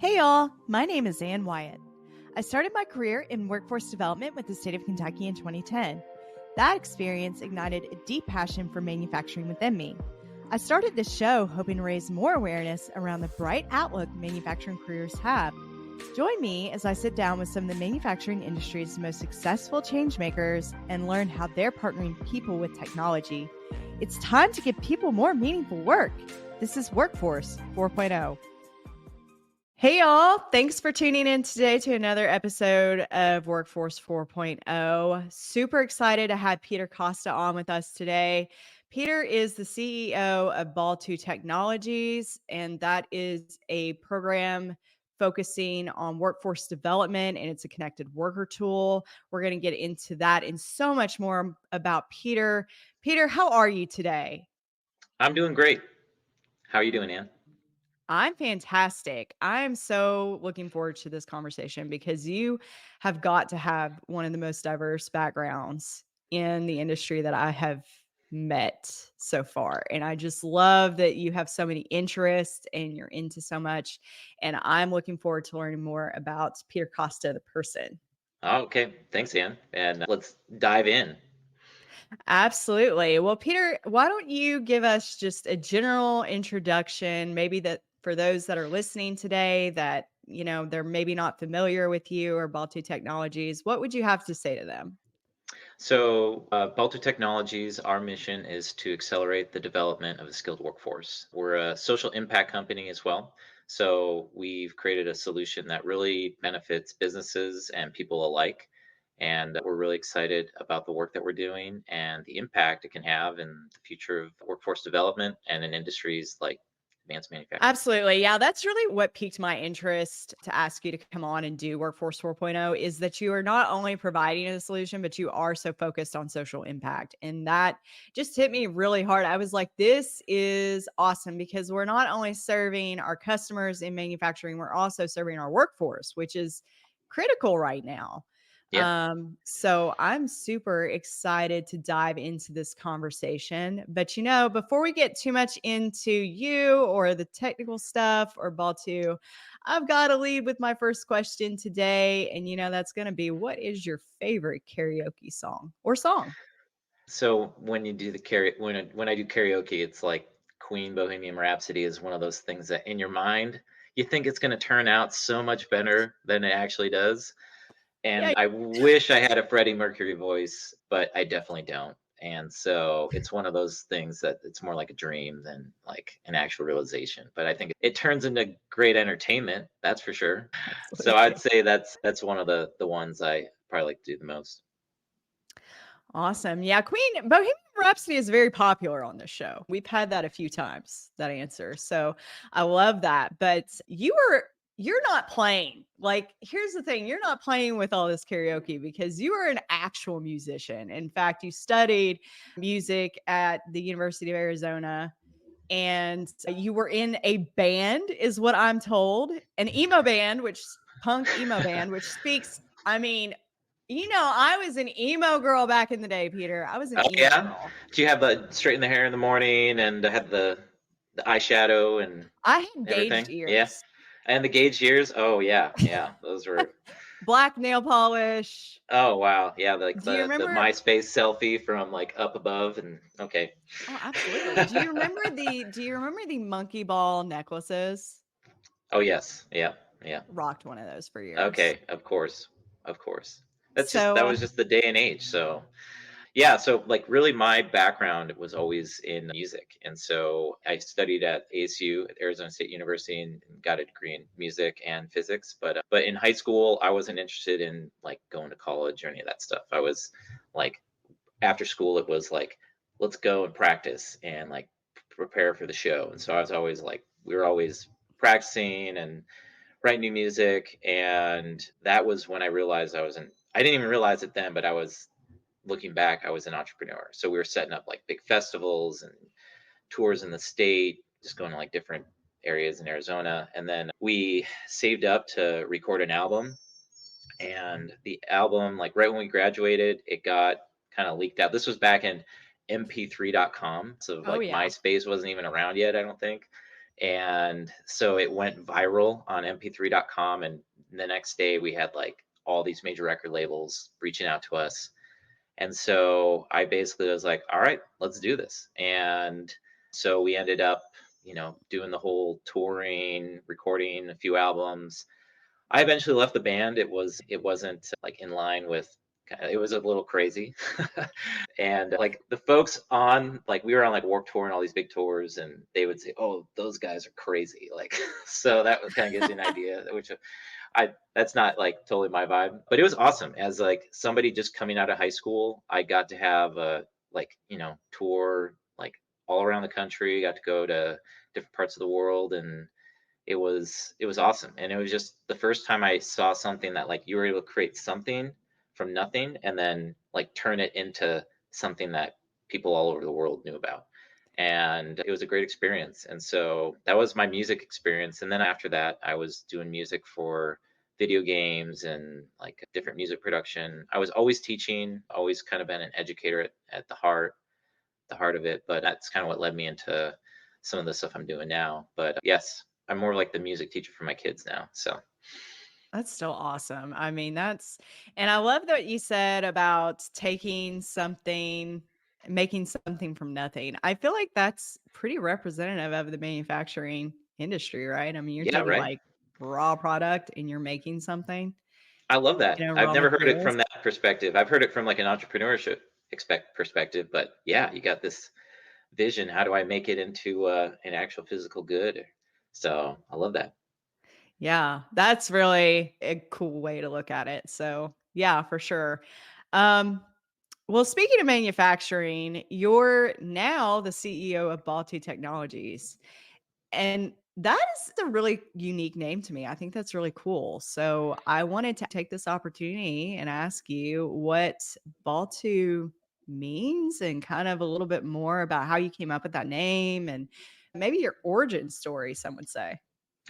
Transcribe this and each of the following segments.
Hey y'all, my name is Ann Wyatt. I started my career in workforce development with the state of Kentucky in 2010. That experience ignited a deep passion for manufacturing within me. I started this show hoping to raise more awareness around the bright outlook manufacturing careers have. Join me as I sit down with some of the manufacturing industry's most successful changemakers and learn how they're partnering people with technology. It's time to give people more meaningful work. This is Workforce 4.0. Hey, y'all. Thanks for tuning in today to another episode of Workforce 4.0. Super excited to have Peter Costa on with us today. Peter is the CEO of Baltu Technologies, and that is a program focusing on workforce development, and it's a connected worker tool. We're going to get into that and so much more about Peter. Peter, how are you today? I'm doing great. How are you doing, Ann? I'm fantastic. I'm so looking forward to this conversation because you have got to have one of the most diverse backgrounds in the industry that I have met so far. And I just love that you have so many interests and you're into so much. And I'm looking forward to learning more about Peter Costa, the person. Oh, okay. Thanks, Ann. And let's dive in. Absolutely. Well, Peter, why don't you give us just a general introduction, maybe that for those that are listening today that, they're maybe not familiar with you or Baltu Technologies, what would you have to say to them? Baltu Technologies, our mission is to accelerate the development of a skilled workforce. We're a social impact company as well. So, we've created a solution that really benefits businesses and people alike. And we're really excited about the work that we're doing and the impact it can have in the future of workforce development and in industries like advanced manufacturing. Absolutely. Yeah, that's really what piqued my interest to ask you to come on and do Workforce 4.0 is that you are not only providing a solution, but you are so focused on social impact. And that just hit me really hard. I was like, this is awesome because we're not only serving our customers in manufacturing, we're also serving our workforce, which is critical right now. Yeah. So I'm super excited to dive into this conversation. But before we get too much into you or the technical stuff or Baltu, I've got to lead with my first question today. And that's gonna be what is your favorite karaoke song or song? So when you do the when I do karaoke, it's like Queen Bohemian Rhapsody is one of those things that in your mind you think it's going to turn out so much better than it actually does. Yeah. And I wish I had a Freddie Mercury voice, but I definitely don't. And so it's one of those things that it's more like a dream than like an actual realization. But I think it turns into great entertainment, that's for sure. So I'd Absolutely. say that's one of the ones I probably like to do the most. Awesome. Yeah, Queen Bohemian Rhapsody is very popular on this show. We've had that a few times, that answer. So I love that. But you're not playing. Like, here's the thing, you're not playing with all this karaoke because you are an actual musician. In fact, you studied music at the University of Arizona and you were in a band, is what I'm told, an emo band, which punk emo band, which speaks, I mean, I was an emo girl back in the day, Peter. I was an Oh emo yeah? girl. Do you have the straighten the hair in the morning and have the eyeshadow and I had gauged everything? Yeah. ears, And the gauge ears? Oh yeah, yeah. Those were black nail polish. oh wow. Yeah, like Do you the remember? MySpace selfie from like up above and okay. Oh, absolutely. Do you remember the monkey ball necklaces? Oh yes. Yeah. Yeah. Rocked one of those for years. Okay, of course. Of course. That So, was just the day and age. So yeah, so like really my background was always in music. And so I studied at ASU at Arizona State University and got a degree in music and physics, but in high school I wasn't interested in like going to college or any of that stuff. I was like after school it was like let's go and practice and like prepare for the show. And so I was always like we were always practicing and writing new music, and that was when I realized I didn't even realize it then, but I was looking back, I was an entrepreneur. So we were setting up like big festivals and tours in the state, just going to like different areas in Arizona. And then we saved up to record an album. And the album, like right when we graduated, it got kind of leaked out. This was back in mp3.com. So oh like yeah. MySpace wasn't even around yet, I don't think. And so it went viral on mp3.com. And the next day we had like all these major record labels reaching out to us. And so I basically was like, all right, let's do this. And so we ended up, doing the whole touring, recording a few albums. I eventually left the band. It wasn't like in line with, it was a little crazy. And like the folks on, like we were on like Warped Tour and all these big tours, and they would say, "Oh, those guys are crazy." Like, so that kind of gives you an idea, which that's not like totally my vibe, but it was awesome. As like somebody just coming out of high school, I got to have a like, tour like all around the country, got to go to different parts of the world, and it was awesome. And it was just the first time I saw something that like you were able to create something from nothing and then like turn it into something that people all over the world knew about. And it was a great experience. And so that was my music experience. And then after that, I was doing music for video games and like different music production. I was always teaching, always kind of been an educator at the heart of it. But that's kind of what led me into some of the stuff I'm doing now. But yes, I'm more like the music teacher for my kids now. So That's still awesome. I mean, and I love that you said about taking something, making something from nothing. I feel like that's pretty representative of the manufacturing industry, right? I mean, you're yeah, taking right. like raw product and you're making something, I love that. I've raw never heard it materials. from that perspective. I've heard it from like an entrepreneurship expect perspective, but yeah, you got this vision. How do I make it into an actual physical good? So I love that. Yeah, that's really a cool way to look at it. So, yeah, for sure. Um, well, speaking of manufacturing, you're now the CEO of Baltu Technologies. And that is a really unique name to me. I think that's really cool. So I wanted to take this opportunity and ask you what Baltu means and kind of a little bit more about how you came up with that name and maybe your origin story, some would say.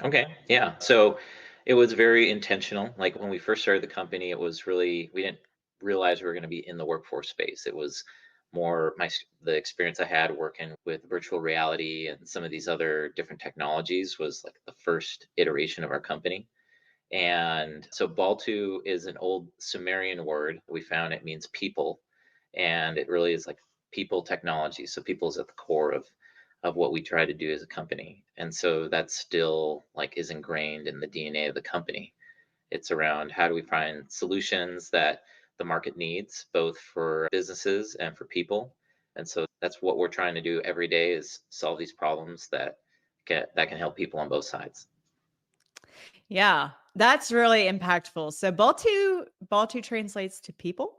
Okay. Yeah. So it was very intentional. Like when we first started the company, it was really, we didn't realize we were going to be in the workforce space. It was more the experience I had working with virtual reality and some of these other different technologies was like the first iteration of our company. And so Baltu is an old Sumerian word. We found it means people. And it really is like people technology. So people is at the core of what we try to do as a company. And so that still like is ingrained in the DNA of the company. It's around how do we find solutions that the market needs, both for businesses and for people. And so that's what we're trying to do every day is solve these problems that can help people on both sides. Yeah, that's really impactful. So Baltu translates to people.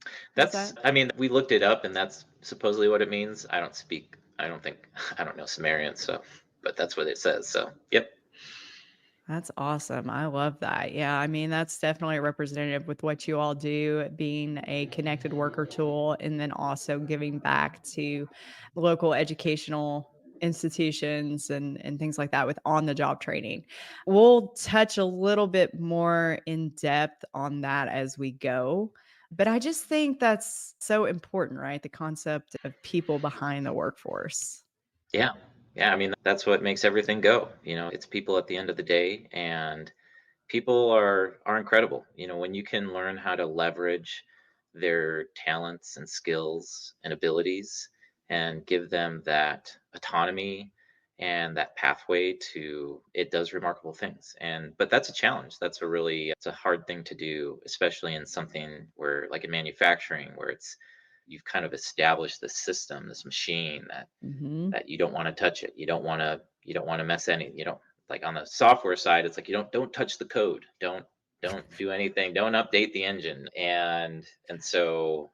Is That's, that I mean, we looked it up and that's supposedly what it means. I don't think, I don't know Sumerian, so, but that's what it says. So, yep. That's awesome. I love that. Yeah, I mean, that's definitely representative with what you all do, being a connected worker tool and then also giving back to local educational institutions and things like that with on the job training. We'll touch a little bit more in depth on that as we go. But I just think that's so important, right? The concept of people behind the workforce. Yeah. Yeah. I mean, that's what makes everything go. It's people at the end of the day, and people are incredible. When you can learn how to leverage their talents and skills and abilities and give them that autonomy and that pathway to it does remarkable things. But that's a challenge. It's a hard thing to do, especially in something where like in manufacturing where you've kind of established this system, this machine Mhm. that you don't want to touch it. You don't want to mess any. You don't like on the software side. It's like you don't touch the code. Don't do anything. Don't update the engine. And so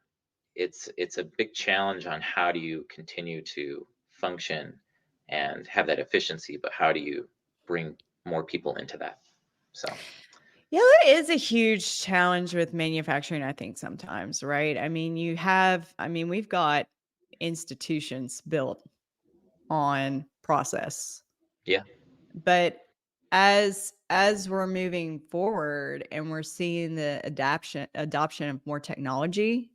it's a big challenge on how do you continue to function and have that efficiency, but how do you bring more people into that? So Yeah, that is a huge challenge with manufacturing, I think, sometimes, right? I mean, we've got institutions built on process, yeah, but as we're moving forward and we're seeing the adoption of more technology,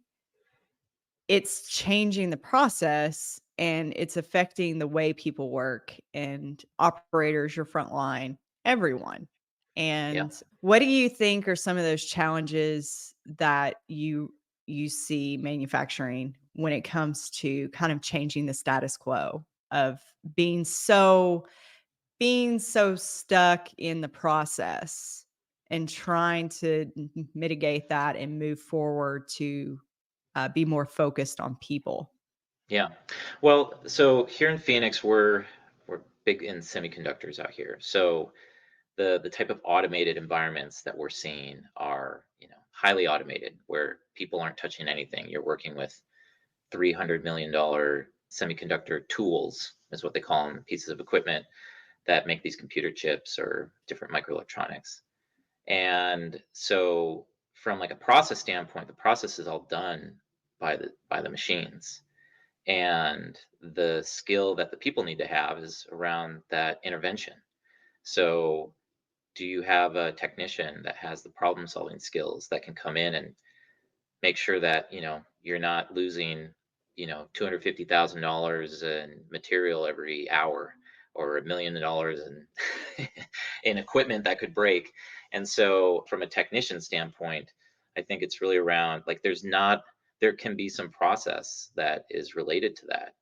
it's changing the process and it's affecting the way people work and operators, your front line, everyone. Yeah. And what do you think are some of those challenges that you see manufacturing when it comes to kind of changing the status quo of being so being so stuck in the process and trying to mitigate that and move forward to be more focused on people? Yeah. Well, so here in Phoenix, we're big in semiconductors out here. So the type of automated environments that we're seeing are, highly automated, where people aren't touching anything. You're working with $300 million semiconductor tools, is what they call them, pieces of equipment that make these computer chips or different microelectronics. And so from like a process standpoint, the process is all done by the machines. And the skill that the people need to have is around that intervention. So do you have a technician that has the problem solving skills that can come in and make sure that you're not losing $250,000 in material every hour, or $1 million in in equipment that could break? And so from a technician standpoint, I think it's really around, like, there can be some process that is related to that,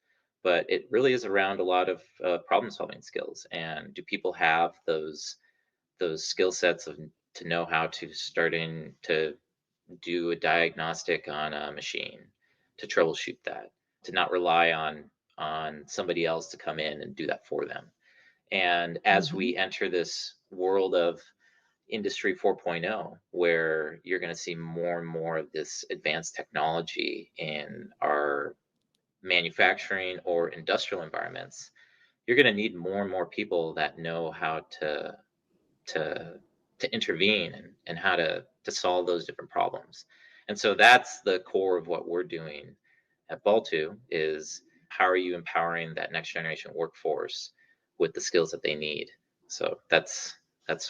but it really is around a lot of problem solving skills. And do people have those skill sets of to know how to start in to do a diagnostic on a machine, to troubleshoot that, to not rely on somebody else to come in and do that for them. And as Mhm. we enter this world of industry 4.0, where you're going to see more and more of this advanced technology in our manufacturing or industrial environments, you're going to need more and more people that know how to to intervene, and how to solve those different problems. And so that's the core of what we're doing at Baltu, is how are you empowering that next generation workforce with the skills that they need. So that's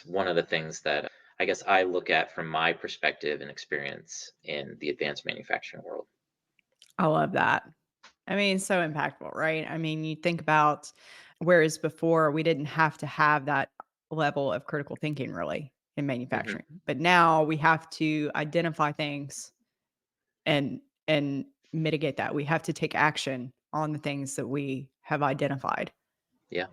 one of the things that I guess I look at from my perspective and experience in the advanced manufacturing world. I love that. I mean, so impactful, right? I mean, you think about whereas before we didn't have to have that level of critical thinking really in Hmm. manufacturing, but now we have to identify things and mitigate that. We have to take action on the things that we have identified, Yeah,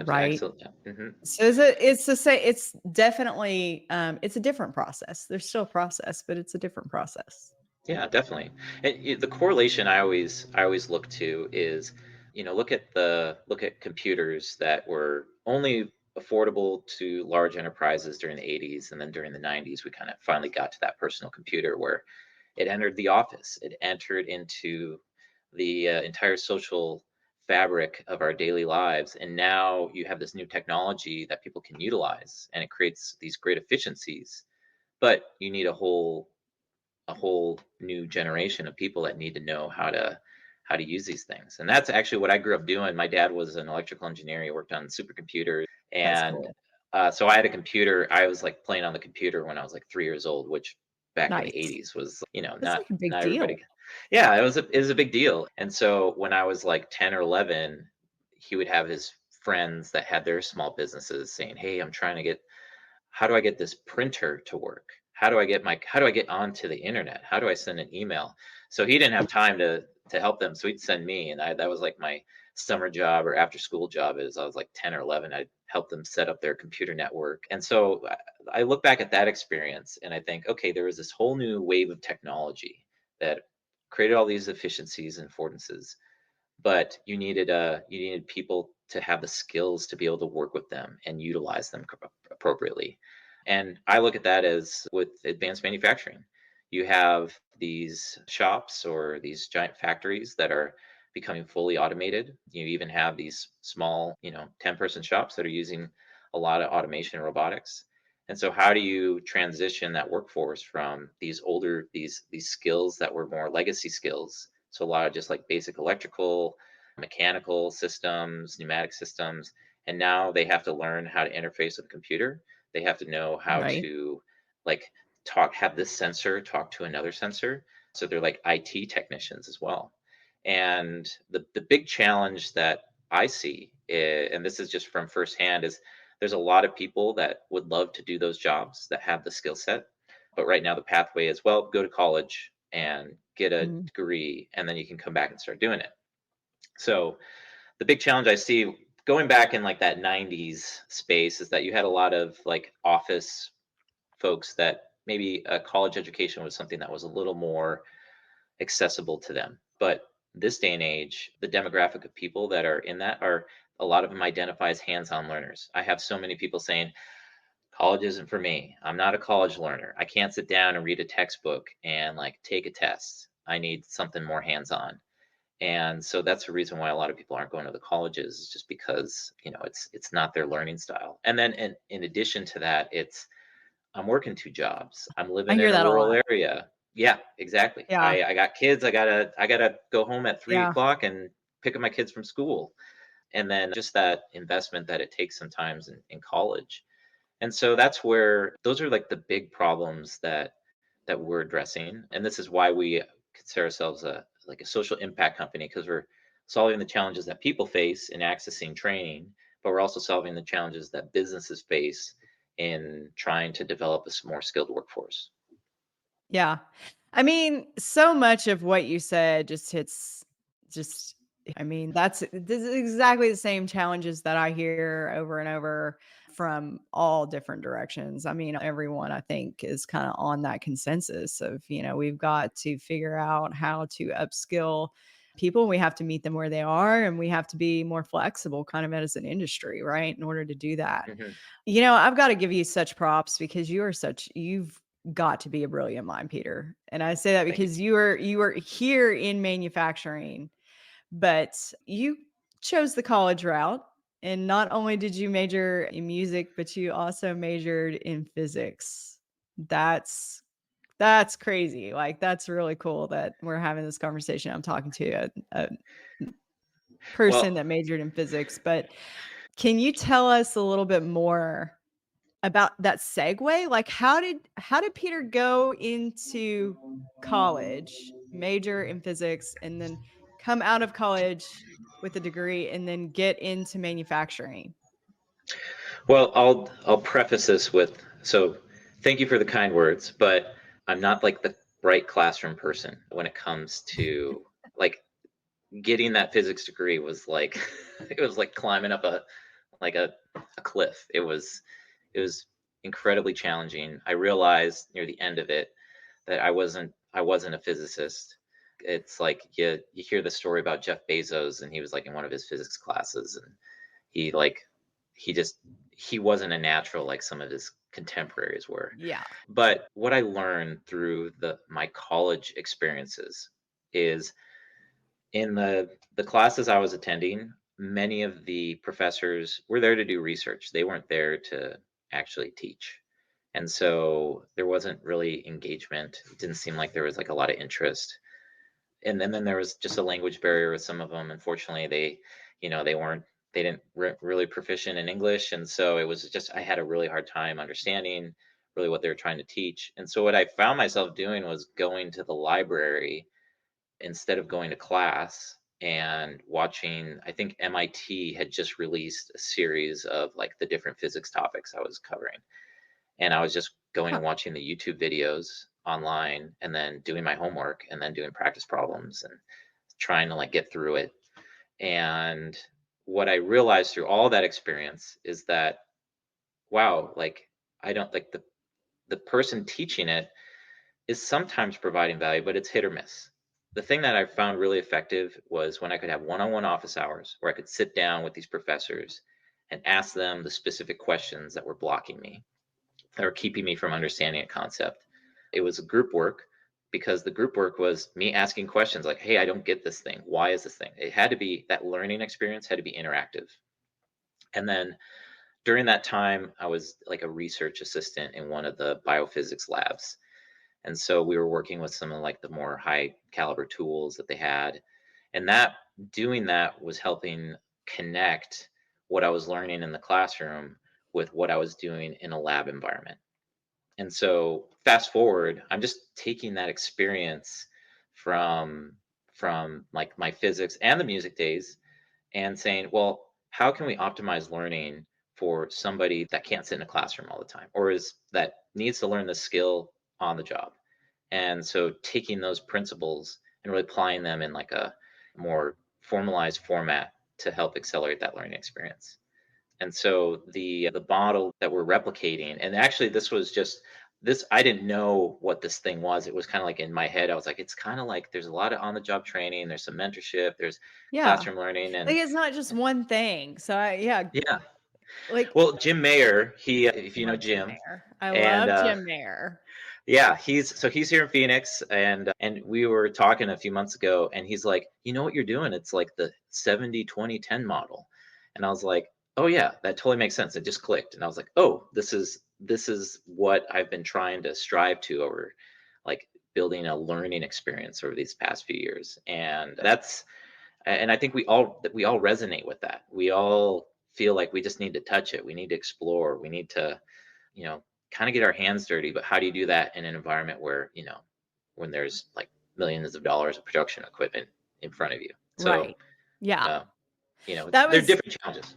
right? absolutely. Yeah. Hmm. So it's the same. It's definitely it's a different process. There's still a process, but it's a different process. Yeah, definitely. And the correlation I always look to is, look at computers that were only affordable to large enterprises during the 80s, and then during the 90s we kind of finally got to that personal computer where it entered the office, it entered into the entire social fabric of our daily lives, and now you have this new technology that people can utilize, and it creates these great efficiencies, but you need a whole new generation of people that need to know how to use these things. And that's actually what I grew up doing. My dad was an electrical engineer. He worked on supercomputers, That's and cool. so I had a computer. I was like playing on the computer when I was like 3 years old, which back in the Nice. 80s was, That's not like a big not everybody. deal. Yeah, it was a big deal. And so when I was like 10 or 11, he would have his friends that had their small businesses saying, "Hey, I'm trying to get how do I get this printer to work? How do I get onto the internet? How do I send an email?" So he didn't have time to help them. So he'd send me, and that was like my summer job or after school job. Is I was like 10 or 11, I'd help them set up their computer network. And so I look back at that experience and I think, okay, there was this whole new wave of technology that created all these efficiencies and affordances, but you needed people to have the skills to be able to work with them and utilize them appropriately. And I look at that as with advanced manufacturing. You have these shops or these giant factories that are becoming fully automated. You even have these small, 10-person shops that are using a lot of automation and robotics. And so how do you transition that workforce from these skills that were more legacy skills? So a lot of just like basic electrical, mechanical systems, pneumatic systems, and now they have to learn how to interface with a computer. They have to know how Right. to, like, have this sensor talk to another sensor. So they're like IT technicians as well. And the big challenge that I see, and this is just from firsthand, is there's a lot of people that would love to do those jobs that have the skill set. But right now, the pathway is, well, go to college and get a Mm. degree, and then you can come back and start doing it. So the big challenge I see going back in like that 90s space is that you had a lot of like office folks that maybe a college education was something that was a little more accessible to them. But this day and age, the demographic of people that are in that are, a lot of them identify as hands-on learners. I have so many people saying, college isn't for me. I'm not a college learner. I can't sit down and read a textbook and like take a test. I need something more hands-on. And so that's the reason why a lot of people aren't going to the colleges, is just because, it's not their learning style. And then in addition to that, it's, I'm working two jobs. I'm I living hear in a that a rural lot. area. Yeah, exactly. Yeah. I got kids. I gotta go home at three Yeah. o'clock and pick up my kids from school. And then just that investment that it takes sometimes in college. And so that's where those are like the big problems that we're addressing. And this is why we consider ourselves a like a social impact company, because we're solving the challenges that people face in accessing training, but we're also solving the challenges that businesses face in trying to develop a more skilled workforce. Yeah. I mean, so much of what you said just hits just I mean, this is exactly the same challenges that I hear over and over from all different directions. I mean, everyone I think is kind of on that consensus of, we've got to figure out how to upskill people. We have to meet them where they are and we have to be more flexible kind of as an industry, right? In order to do that. Hmm. I've got to give you such props because you've got to be a brilliant mind, Peter. And I say that Thank you. because you are here in manufacturing, but you chose the college route. And not only did you major in music, but you also majored in physics. That's that's crazy. Like that's really cool that we're having this conversation. I'm talking to a person Well, that majored in physics, but can you tell us a little bit more about that segue? Like how did Peter go into college, major in physics, and then come out of college with a degree and then get into manufacturing? I'll preface this with, so thank you for the kind words, but I'm not like the bright classroom person when it comes to like getting that physics degree was like it was like climbing up like a cliff. It was incredibly challenging. I realized near the end of it that I wasn't a physicist. It's like you hear the story about Jeff Bezos, and he was like in one of his physics classes, and he like he just he wasn't a natural like some of his contemporaries were. Yeah. But what I learned through my college experiences is, in the classes I was attending, many of the professors were there to do research. They weren't there to actually teach. And so there wasn't really engagement. It didn't seem like there was like a lot of interest. And then there was just a language barrier with some of them. Unfortunately, they didn't really proficient in English. And so it was just, I had a really hard time understanding really what they were trying to teach. And so what I found myself doing was going to the library instead of going to class and watching. I think MIT had just released a series of like the different physics topics I was covering, and I was just going Huh. and watching the YouTube videos online and then doing my homework and then doing practice problems and trying to like get through it. And what I realized through all that experience is that, wow, like I don't like the person teaching it is sometimes providing value, but it's hit or miss. The thing that I found really effective was when I could have one-on-one office hours where I could sit down with these professors and ask them the specific questions that were blocking me, that were keeping me from understanding a concept. It was group work, because the group work was me asking questions like, hey, I don't get this thing. Why is this thing? It had to be, that learning experience had to be interactive. And then during that time, I was like a research assistant in one of the biophysics labs. And so we were working with some of like the more high caliber tools that they had. And that doing that was helping connect what I was learning in the classroom with what I was doing in a lab environment. And so fast forward, I'm just taking that experience from from like my physics and the music days and saying, well, how can we optimize learning for somebody that can't sit in a classroom all the time or is that needs to learn the skill on the job? And so taking those principles and really applying them in like a more formalized format to help accelerate that learning experience. And so the model that we're replicating, and actually this was just this, I didn't know what this thing was. It was kind of like in my head. I was like, it's kind of like there's a lot of on the job training, there's some mentorship, there's Yeah. classroom learning, Like, and it's not just one thing. So yeah, yeah. like, Well, Jim Mayer, he if I you know love Jim Jim, Mayer. I and love Jim Mayer. yeah, he's here in Phoenix, and we were talking a few months ago, and he's like, you know what you're doing? It's like the 70-20-10 model, and I was like, oh yeah, that totally makes sense. It just clicked, and I was like, oh, this is what I've been trying to strive to over, like building a learning experience over these past few years, and I think we all resonate with that. We all feel like we just need to touch it. We need to explore. We need to you know, kind of get our hands dirty. But how do you do that in an environment where, when there's like millions of dollars of production equipment in front of you? So, Right. Yeah. uh, That there are was different challenges.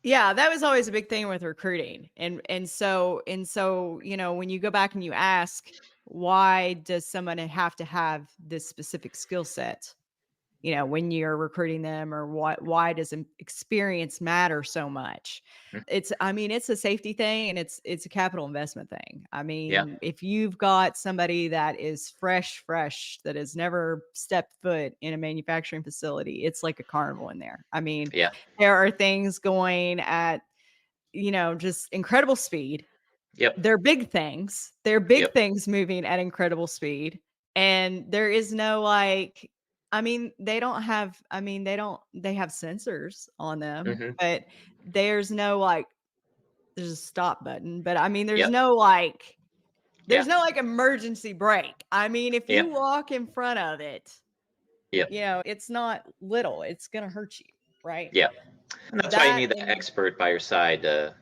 Yeah, that was always a big thing with recruiting. When you go back and you ask, why does someone have to have this specific skill set? When you're recruiting them, or why does experience matter so much? Mhm. It's a safety thing, and it's a capital investment thing. Yeah, If you've got somebody that is fresh, that has never stepped foot in a manufacturing facility, it's like a carnival in there. yeah, There are things going at, just incredible speed. yep, They're big things. They're big yep, things moving at incredible speed. And there is no, like, they have sensors on them, hmm, but there's no, like, there's a stop button, but there's yep, no, like, yeah, emergency brake. If yeah, you walk in front of it, yep, it's not little, it's going to hurt you. Right. yeah. And that's why you That need that and expert by your side to,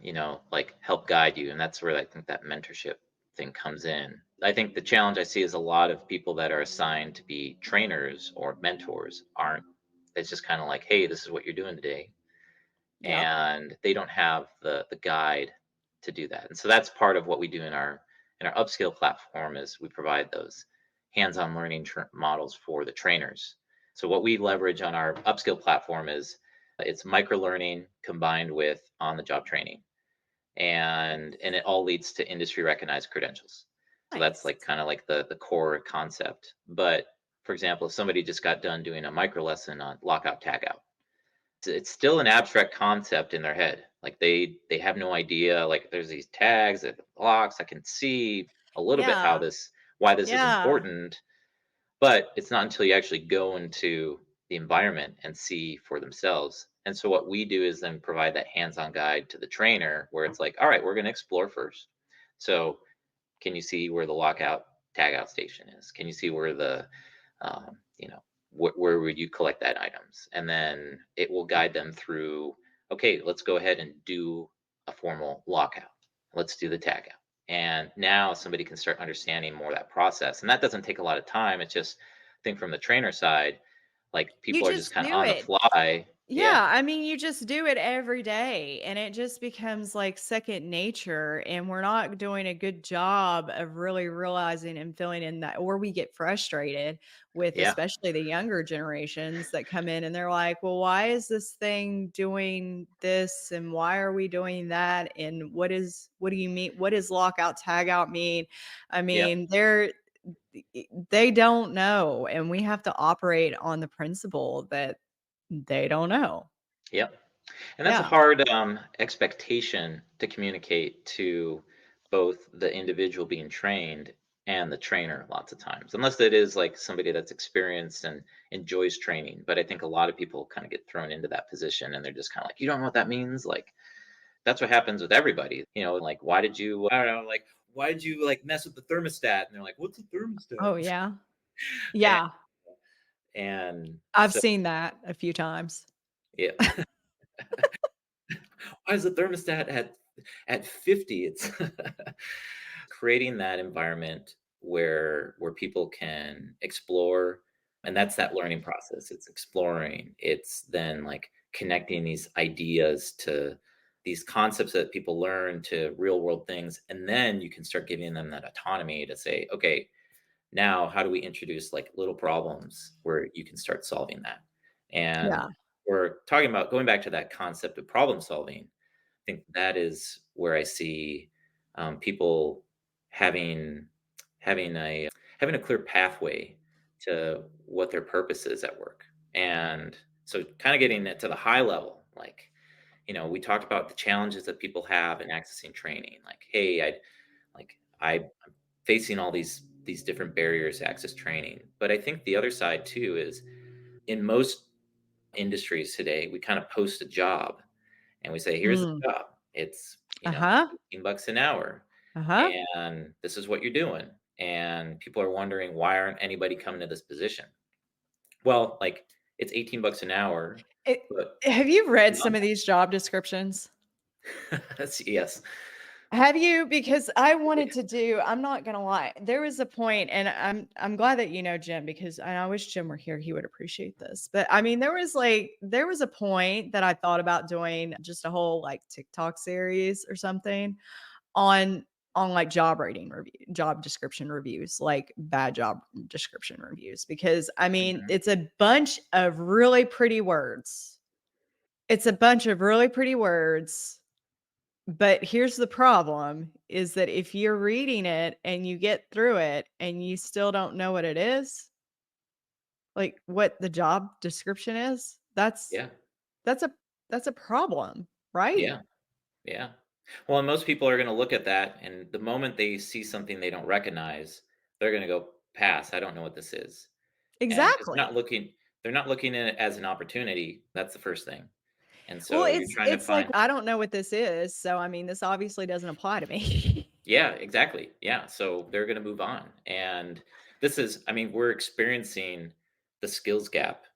like help guide you. And that's where I think that mentorship thing comes in. I think the challenge I see is a lot of people that are assigned to be trainers or mentors aren't. It's just kind of like, hey, this is what you're doing today, Yep. and they don't have the guide to do that. And so that's part of what we do in our upskill platform is we provide those hands-on learning models for the trainers. So what we leverage on our upskill platform is it's micro learning combined with on the job training, and it all leads to industry recognized credentials. So that's Nice. like kind of like the core concept. But for example, if somebody just got done doing a micro lesson on lockout tagout, it's still an abstract concept in their head. Like they have no idea. Like there's these tags that blocks. I can see a little bit Yeah. why this is Yeah. important, but it's not until you actually go into the environment and see for themselves. And so what we do is then provide that hands-on guide to the trainer where it's like, all right, we're going to explore first. So can you see where the lockout tagout station is? Can you see where the where would you collect that items? And then it will guide them through, okay, let's go ahead and do a formal lockout. Let's do the tag out. And now somebody can start understanding more of that process. And that doesn't take a lot of time. It's just, I think from the trainer side, like You people are just just kind of do on the it. fly. Yeah. Yeah, you just do it every day, and it just becomes like second nature, and we're not doing a good job of really realizing and filling in that, or we get frustrated with Yeah. especially the younger generations that come in and they're like, "Well, why is this thing doing this and why are we doing that and what do you mean? What does lockout tagout mean?" Yeah. They don't know, and we have to operate on the principle that they don't know. Yeah. And that's a Yeah. hard expectation to communicate to both the individual being trained and the trainer lots of times, unless it is like somebody that's experienced and enjoys training. But I think a lot of people kind of get thrown into that position and they're just kind of like, you don't know what that means? Like, that's what happens with everybody. Like, I don't know, like, why did you like mess with the thermostat? And they're like, what's a Oh, thermostat? yeah. And, Yeah. and I've so, seen that a few times. yeah. Why is the thermostat at 50? It's creating that environment where people can explore, And that's that learning process. It's exploring. It's then like connecting these ideas to these concepts that people learn to real world things. And then you can start giving them that autonomy to say, okay, now how do we introduce like little problems where you can start solving that? And Yeah. we're talking about going back to that concept of problem solving. I think that is where I see people having having a having a clear pathway to what their purpose is at work. And so kind of getting it to the high level, like, we talked about the challenges that people have in accessing training. Like, hey, I'm facing all these different barriers to access training. But I think the other side too is in most industries today, we kind of post a job and we say, here's the Mm. job. It's, Uh-huh. 18 bucks an hour Uh-huh. and this is what you're doing. And people are wondering why aren't anybody coming to this position? Well, like it's 18 bucks an hour, It but Have you read some beyond of these job descriptions? that, yes. Have you? Because I wanted to do, I'm not gonna lie. There was a point, and I'm glad that you know Jim, because I wish Jim were here. He would appreciate this. But I mean, there was a point that I thought about doing just a whole like TikTok series or something on like job description reviews, like bad job description reviews. Because I mean, Mhm. it's a bunch of really pretty words. It's a bunch of really pretty words, but here's the problem is that if you're reading it and you get through it and you still don't know what it is, like what the job description is, Yeah. that's a that's a problem, right? Yeah. Yeah. Well, and most people are going to look at that, and the moment they see something they don't recognize, they're going to go pass. I don't know what this is, and because Exactly. they're not looking at it as an opportunity. That's the first thing, and Well, so you're trying to it's like, find. I don't know what this is, so I mean, this obviously doesn't apply to me. Yeah, exactly. Yeah, so they're going to move on, and this is, I mean, we're experiencing the skills gap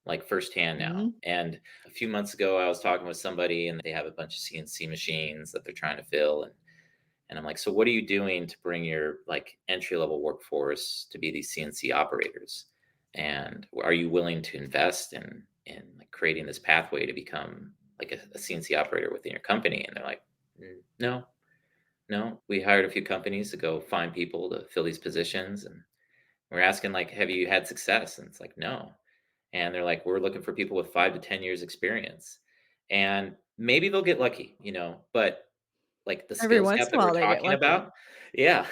like firsthand now. Mhm. And a few months ago, I was talking with somebody, and they have a bunch of CNC machines that they're trying to fill, and I'm like, so what are you doing to bring your like entry level workforce to be these CNC operators? And are you willing to invest in like creating this pathway to become like a CNC operator within your company? And they're like, No, no. We hired a few companies to go find people to fill these positions, and we're asking like, have you had success? And it's like, no. And they're like, we're looking for people with 5 to 10 years experience, and maybe they'll get lucky, but like the Every skills once gap in a that we're while, they get talking lucky. about, yeah,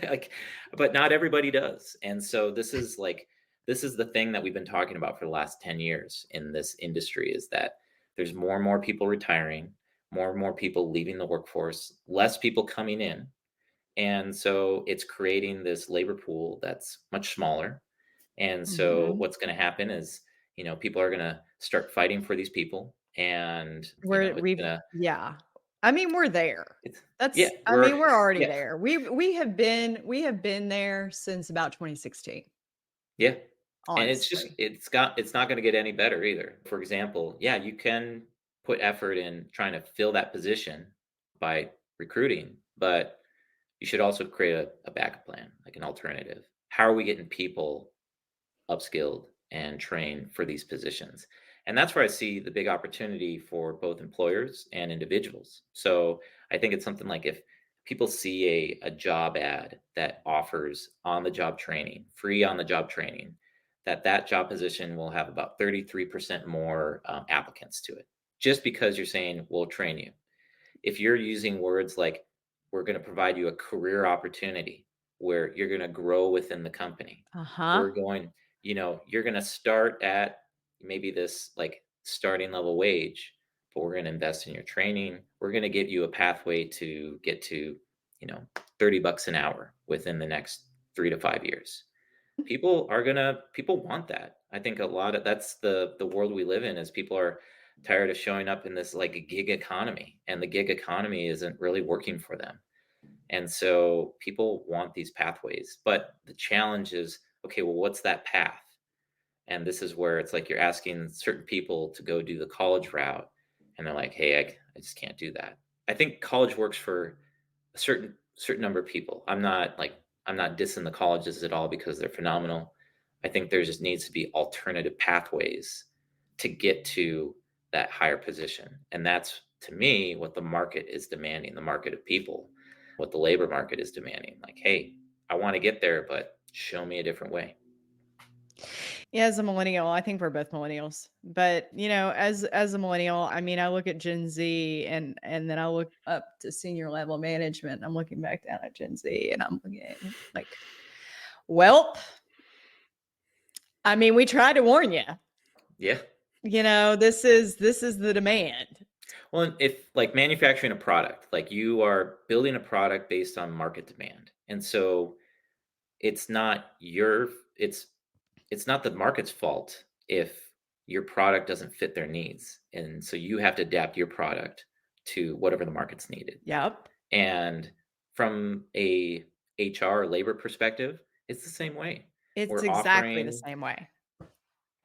like, but not everybody does. And so this is the thing that we've been talking about for the last 10 years in this industry is that there's more and more people retiring, more and more people leaving the workforce, less people coming in. And so it's creating this labor pool that's much smaller. And so Mhm. what's going to happen is, people are going to start fighting for these people, and it's going to Yeah. I mean, we're there. it's yeah, I mean, we're already yeah, there. We have been there since about 2016, yeah. And honestly. it's not going to get any better either. For example, yeah, you can put effort in trying to fill that position by recruiting, but you should also create a backup plan, like an alternative. How are we getting people upskilled and trained for these positions? And that's where I see the big opportunity for both employers and individuals. So I think it's something like if people see a job ad that offers on the job training, free on the job training, that job position will have about 33% more applicants to it, just because you're saying we'll train you. If you're using words like we're going to provide you a career opportunity where you're going to grow within the company, Uh-huh. we're going, you're going to start at maybe this like starting level wage, but we're going to invest in your training, we're going to give you a pathway to get to, you know 30 bucks an hour within the next 3 to 5 years. People want that. I think a lot of that's the world we live in is people are tired of showing up in this like a gig economy, and the gig economy isn't really working for them. And so people want these pathways, but the challenge is, okay, well, what's that path? And this is where it's like you're asking certain people to go do the college route, and they're like, hey, I just can't do that. I think college works for a certain number of people. I'm not dissing the colleges at all because they're phenomenal. I think there just needs to be alternative pathways to get to that higher position. And that's, to me, what the market is demanding, the market of people, what the labor market is demanding. Like, hey, I want to get there, but show me a different way. Yeah, as a millennial, I think we're both millennials. But, as a millennial, I mean, I look at Gen Z and then I look up to senior level management. I'm looking back down at Gen Z and I'm looking like, well, I mean, we tried to warn you. Yeah. This is the demand. Well, if like manufacturing a product, like you are building a product based on market demand. And so it's not your it's not the market's fault if your product doesn't fit their needs. And so you have to adapt your product to whatever the market's needed. Yep. And from a HR labor perspective, it's the same way. It's We're exactly the offering same way.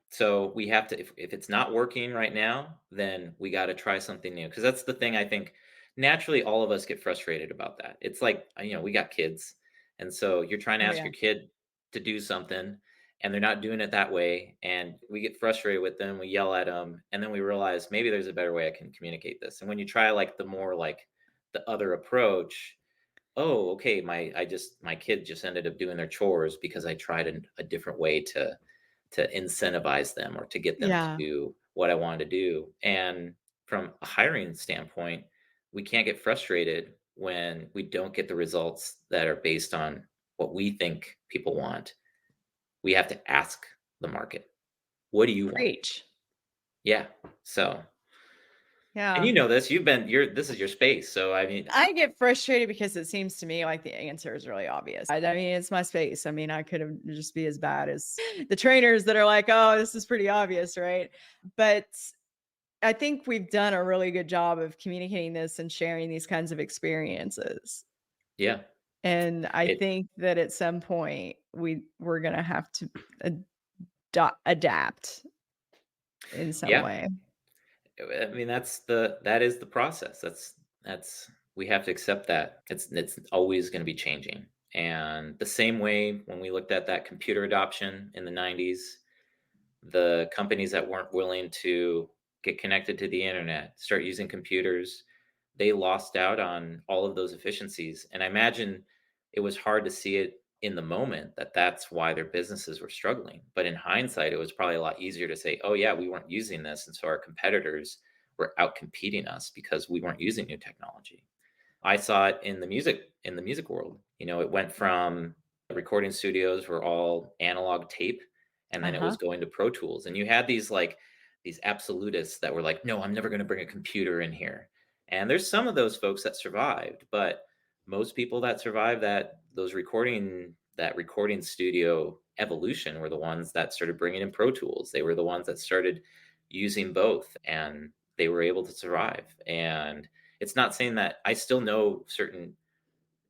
so we have to if it's not working right now, then we got to try something new because that's the thing I think naturally all of us get frustrated about that. It's like, we got kids and so you're trying to Oh ask yeah. your kid to do something and they're not doing it that way and we get frustrated with them, we yell at them and then we realize maybe there's a better way I can communicate this. And when you try like the more like the other approach, oh, okay, my kid just ended up doing their chores because I tried a different way to incentivize them or to get them to Yeah. do what I wanted to do. And from a hiring standpoint, we can't get frustrated when we don't get the results that are based on what we think people want. We have to ask the market, what do you want? Preach. Yeah. So, and Yeah. you know this, this is your space. So, I mean, I get frustrated because it seems to me like the answer is really obvious. I mean, it's my space. I mean, I could have just be as bad as the trainers that are like, "Oh, this is pretty obvious, right?" But I think we've done a really good job of communicating this and sharing these kinds of experiences. yeah, And I it, think that at some point we're going to have to adapt in some yeah. way. I mean, that is the process. That's we have to accept that. It's always going to be changing. And the same way when we looked at that computer adoption in the 90s, the companies that weren't willing to get connected to the internet, start using computers, they lost out on all of those efficiencies. And I imagine it was hard to see it in the moment that that's why their businesses were struggling. But in hindsight, it was probably a lot easier to say, oh, yeah, we weren't using this. And so our competitors were out competing us because we weren't using new technology. I saw it in the music world. It went from recording studios were all analog tape, and then it was Uh-huh. going to Pro Tools. And you had these absolutists that were like, "No, I'm never going to bring a computer in here." And there's some of those folks that survived, but most people that survived that recording studio evolution were the ones that started bringing in Pro Tools. They were the ones that started using both, and they were able to survive. And it's not saying that I still know certain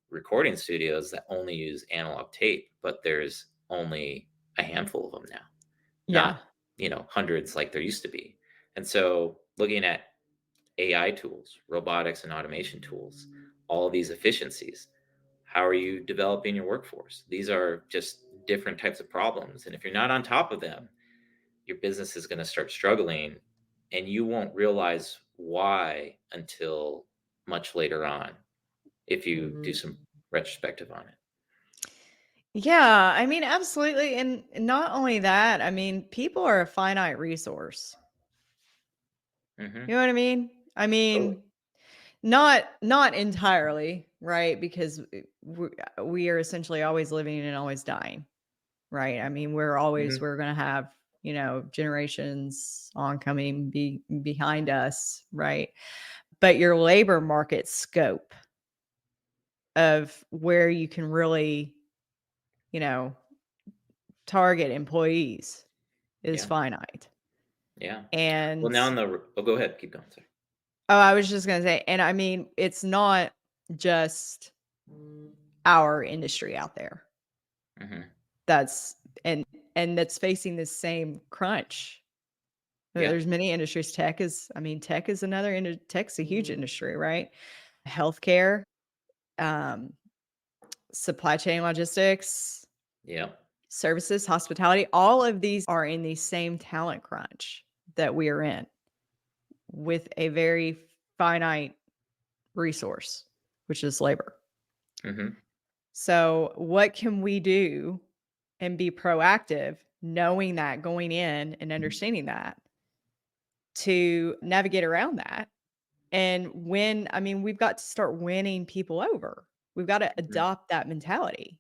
recording studios that only use analog tape, but there's only a handful of them now, Yeah. not, hundreds like there used to be. And so looking at AI tools, robotics and automation tools, all of these efficiencies, how are you developing your workforce? These are just different types of problems. And if you're not on top of them, your business is going to start struggling and you won't realize why until much later on if you do some retrospective on it. Yeah, I mean, absolutely. And not only that, I mean, people are a finite resource. You Hmm. know what I mean? I Totally. mean, not entirely, right? Because we are essentially always living and always dying, right? I mean, Hmm. we're going to have, generations oncoming behind us, right? But your labor market scope of where you can really, you know, target employees is Yeah. finite. Yeah. Well, And now go ahead. Keep going. Sorry. oh, I was just going to say, and I mean, it's not just our industry out there Hmm. that's and that's facing the same crunch. Yeah. There's many industries. Tech is tech's a huge industry, right? Healthcare, um, supply chain logistics, Yeah. services, hospitality, all of these are in the same talent crunch that we are in with a very finite resource, which is labor. Hmm. So, what can we do and be proactive, knowing that going in and understanding that to navigate around that? And when, I mean, we've got to start winning people over. We've got to Hmm. adopt that mentality.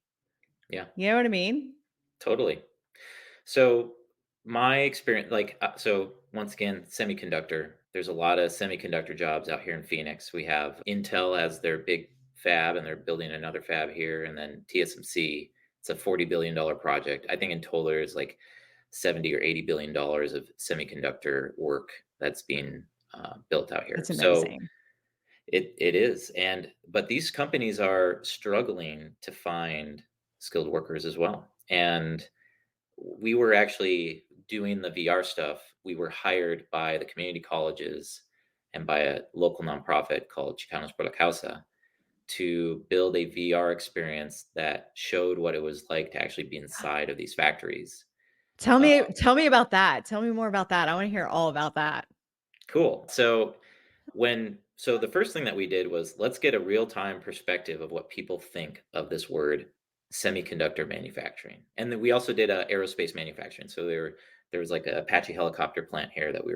Yeah, You know what I mean? totally. So my experience, so once again, semiconductor. There's a lot of semiconductor jobs out here in Phoenix. We have Intel as their big fab, and they're building another fab here, and then TSMC. It's a $40 billion project. I think in total there's like 70 or $80 billion of semiconductor work that's being built out here. That's So amazing. it is, and but these companies are struggling to find skilled workers as well, and we were actually doing the VR stuff. We were hired by the community colleges and by a local nonprofit called Chicanos por la Causa to build a VR experience that showed what it was like to actually be inside of these factories. Tell me about that. Tell me more about that. I wanna hear all about that. Cool. So the first thing that we did was let's get a real-time perspective of what people think of this word semiconductor manufacturing. And then we also did aerospace manufacturing. So there was like a Apache helicopter plant here that we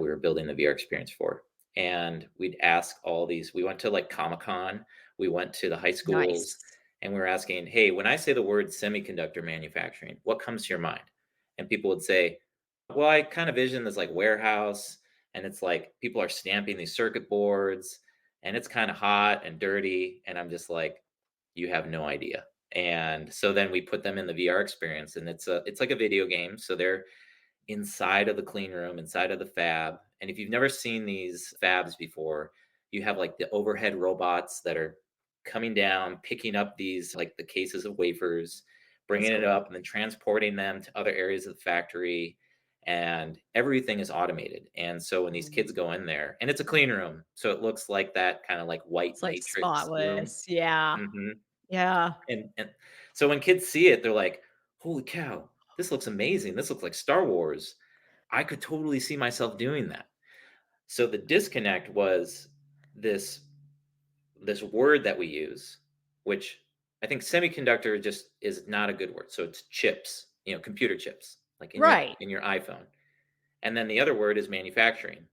were building the VR experience for. And we'd ask all these, we went to like Comic-Con, we went to the high schools, Nice. and we were asking, hey, when I say the word semiconductor manufacturing, what comes to your mind? And people would say, well, I kind of vision this like warehouse, and it's like people are stamping these circuit boards, and it's kind of hot and dirty, and I'm just like, you have no idea. And so then we put them in the VR experience, and it's like a video game, so they're inside of the clean room, inside of the fab. And if you've never seen these fabs before, you have like the overhead robots that are coming down, picking up these like the cases of wafers, That's bringing it cool. up, and then transporting them to other areas of the factory. And everything is automated. And so when these Mhm. kids go in there, and it's a clean room, so it looks like that kind of like white It's, like, matrix room. spotless. Yeah. Hmm. Yeah. And so when kids see it, they're like, "Holy cow, this looks amazing. This looks like Star Wars. I could totally see myself doing that." So the disconnect was this this word that we use, which I think semiconductor just is not a good word. So it's chips, computer chips, like in your Right. in your iPhone. And then the other word is manufacturing,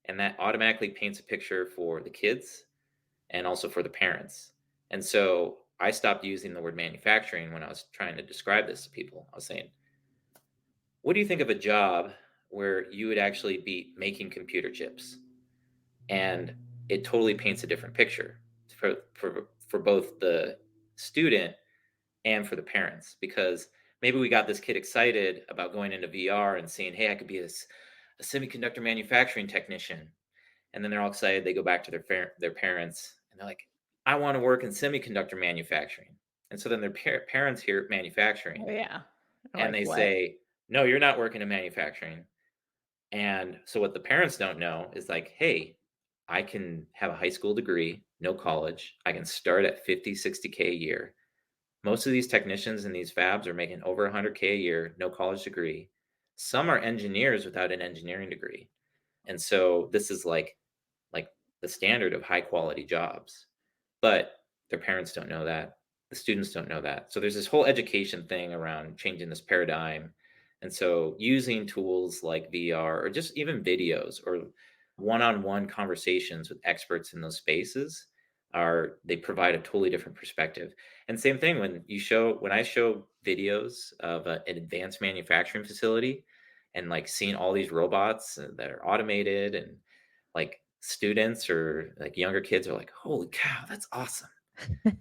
and that automatically paints a picture for the kids and also for the parents. And so I stopped using the word manufacturing when I was trying to describe this to people. I was saying, what do you think of a job where you would actually be making computer chips? And it totally paints a different picture for both the student and for the parents, because maybe we got this kid excited about going into VR and seeing, hey, I could be a semiconductor manufacturing technician. And then they're all excited. They go back to their parents, and they're like, "I want to work in semiconductor manufacturing." And so then their parents hear Oh, manufacturing, yeah. They're and like, they "What?" say, "No, you're not working in manufacturing." And so what the parents don't know is like, "Hey, I can have a high school degree, no college. I can start at 50, 60K a year. Most of these technicians in these fabs are making over 100K a year, no college degree. Some are engineers without an engineering degree." And so this is like the standard of high quality jobs. But their parents don't know that. The students don't know that. So there's this whole education thing around changing this paradigm. And so using tools like VR or just even videos or one-on-one conversations with experts in those spaces are they provide a totally different perspective. And same thing when I show videos of an advanced manufacturing facility and like seeing all these robots that are automated, and like students or like younger kids are like, "Holy cow, that's awesome."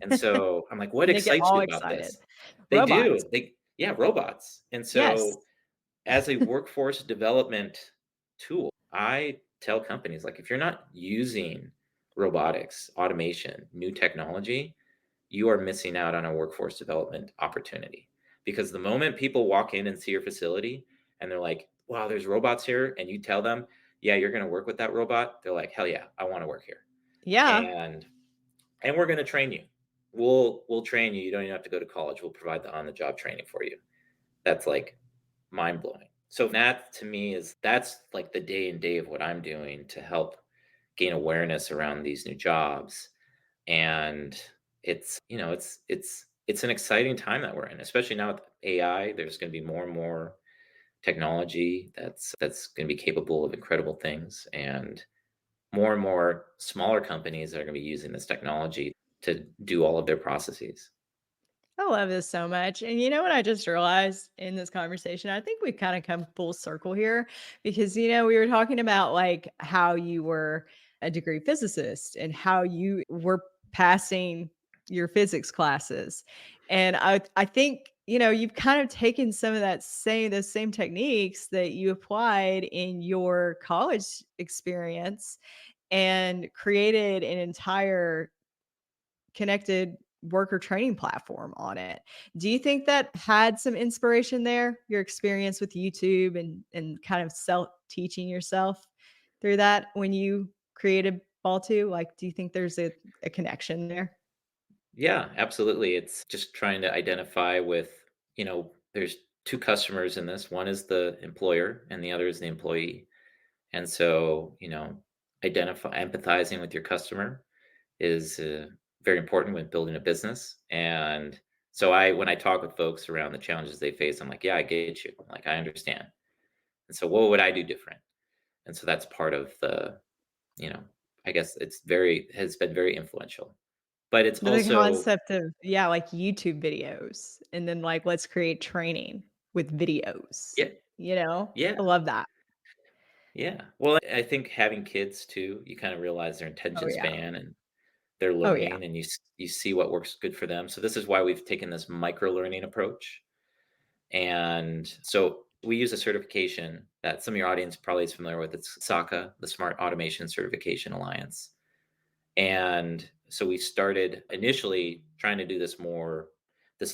And so I'm like, "What And they get excites all you about excited. this?" They Robots. do. Yeah, robots. And Yes. so as a workforce development tool, I tell companies like if you're not using robotics, automation, new technology, you are missing out on a workforce development opportunity. Because the moment people walk in and see your facility and they're like, "Wow, there's robots here," and you tell them, "Yeah, you're going to work with that robot," they're like, "Hell yeah, I want to work here." Yeah. And we're going to train you. We'll train you. You don't even have to go to college. We'll provide the on the job training for you. That's like mind blowing. So that to me is that's like the day and day of what I'm doing to help gain awareness around these new jobs. And it's, it's an exciting time that we're in, especially now with AI. There's going to be more and more technology that's going to be capable of incredible things, and more smaller companies that are going to be using this technology to do all of their processes. I love this so much. And you know what I just realized in this conversation? I think we've kind of come full circle here because, we were talking about like how you were a degree physicist and how you were passing your physics classes. And I think, you've kind of taken some of those same techniques that you applied in your college experience and created an entire connected worker training platform on it. Do you think that had some inspiration there? Your experience with YouTube and kind of self-teaching yourself through that when you created Baltu? Like, do you think there's a connection there? Yeah, absolutely. It's just trying to identify with, there's two customers in this. One is the employer and the other is the employee. And so, empathizing with your customer is very important when building a business. And so when I talk with folks around the challenges they face, I'm like, yeah, I get you. Like, I understand. And so what would I do different? And so that's part of the, you know, I guess has been very influential. But it's The also, concept of, yeah, like YouTube videos and then like let's create training with videos. yeah, I yeah, love that. yeah. Well, I think having kids too, you kind of realize their Oh attention yeah. span and their Oh yeah. learning, and you see what works good for them. So this is why we've taken this micro learning approach. And so we use a certification that some of your audience probably is familiar with. It's SACA, the Smart Automation Certification Alliance. And so we started initially trying to do this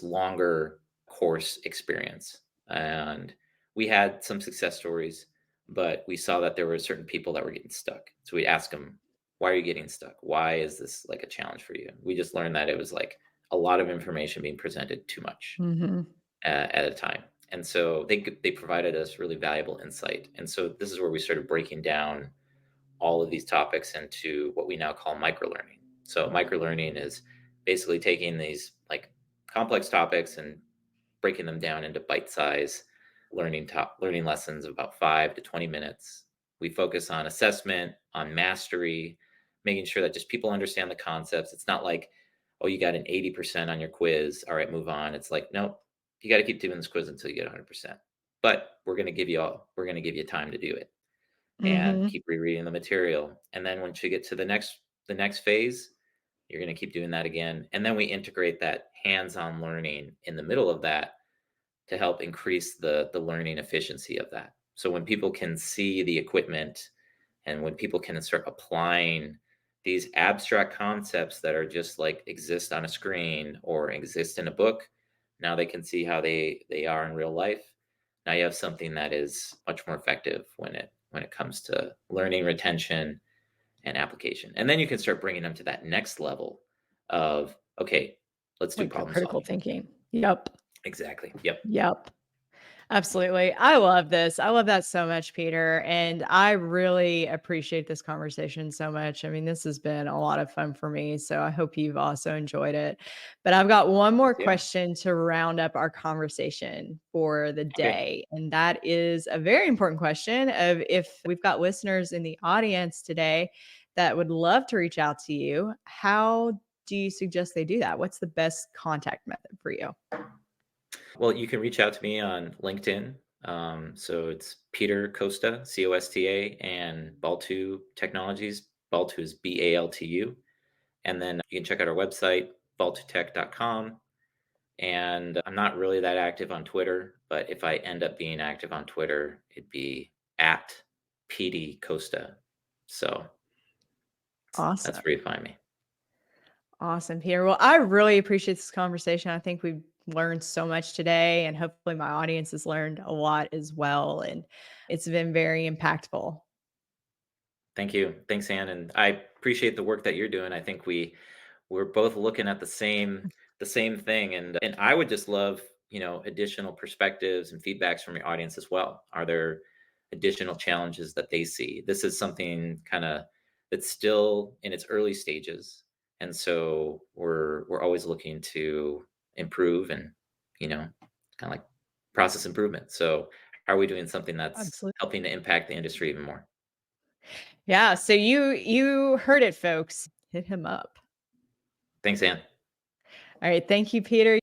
longer course experience. And we had some success stories, but we saw that there were certain people that were getting stuck. So we asked them, why are you getting stuck? Why is this like a challenge for you? We just learned that it was like a lot of information being presented too much Mhm. at a time. And so they provided us really valuable insight. And so this is where we started breaking down all of these topics into what we now call microlearning. So microlearning is basically taking these like complex topics and breaking them down into bite-size learning lessons of about 5 to 20 minutes. We focus on assessment, on mastery, making sure that just people understand the concepts. It's not like, oh, you got an 80% on your quiz. All right, move on. It's like, no, you got to keep doing this quiz until you get 100%. But we're going to give you time to do it and Mhm. keep rereading the material. And then once you get to the next phase, you're going to keep doing that again. And then we integrate that hands-on learning in the middle of that to help increase the learning efficiency of that. So when people can see the equipment and when people can start applying these abstract concepts that are just like exist on a screen or exist in a book, now they can see how they are in real life. Now you have something that is much more effective when it comes to learning, retention, and application. And then you can start bringing them to that next level of, okay, let's do Like the problem critical solving. thinking. Yep. Exactly. Yep. Yep. Absolutely. I love this. I love that so much, Peter. And I really appreciate this conversation so much. I mean, this has been a lot of fun for me. So I hope you've also enjoyed it. But I've got one more Yeah. question to round up our conversation for the Okay. day. And that is a very important question of if we've got listeners in the audience today that would love to reach out to you, how do you suggest they do that? What's the best contact method for you? Well, you can reach out to me on LinkedIn. So it's Peter Costa, Costa, and Baltu Technologies. Baltu is Baltu. And then you can check out our website, baltutech.com. And I'm not really that active on Twitter, but if I end up being active on Twitter, it'd be at PD Costa. So that's where Awesome. you find me. Awesome, Peter. Well, I really appreciate this conversation. I think we've learned so much today, and hopefully, my audience has learned a lot as well. And it's been very impactful. Thank you. Thanks, Ann. And I appreciate the work that you're doing. I think we're both looking at the same thing, and I would just love, additional perspectives and feedbacks from your audience as well. Are there additional challenges that they see? This is something kind of that's still in its early stages, and so we're always looking to improve and, kind of like process improvement. So how are we doing something that's Absolutely. helping to impact the industry even more? Yeah. So you heard it, folks. Hit him up. Thanks, Ann. All right. Thank you, Peter.